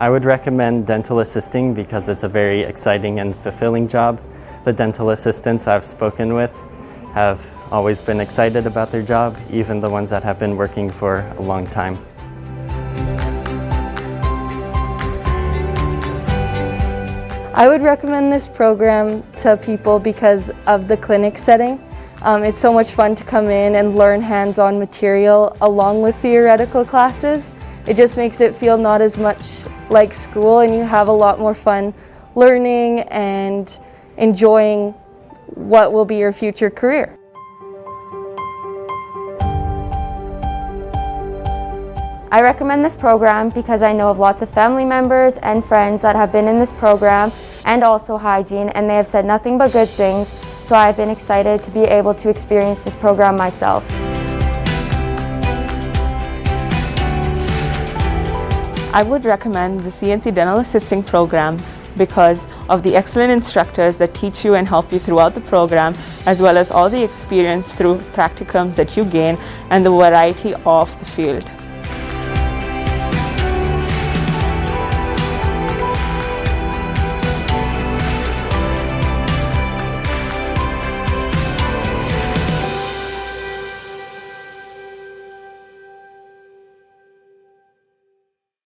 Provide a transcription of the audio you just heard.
I would recommend dental assisting because it's a very exciting and fulfilling job. The dental assistants I've spoken with have always been excited about their job, even the ones that have been working for a long time. I would recommend this program to people because of the clinic setting. It's so much fun to come in and learn hands-on material along with theoretical classes. It just makes it feel not as much like school, and you have a lot more fun learning and enjoying what will be your future career. I recommend this program because I know of lots of family members and friends that have been in this program, and also hygiene, and they have said nothing but good things, so I've been excited to be able to experience this program myself. I would recommend the CNC Dental Assisting program because of the excellent instructors that teach you and help you throughout the program, as well as all the experience through practicums that you gain and the variety of the field.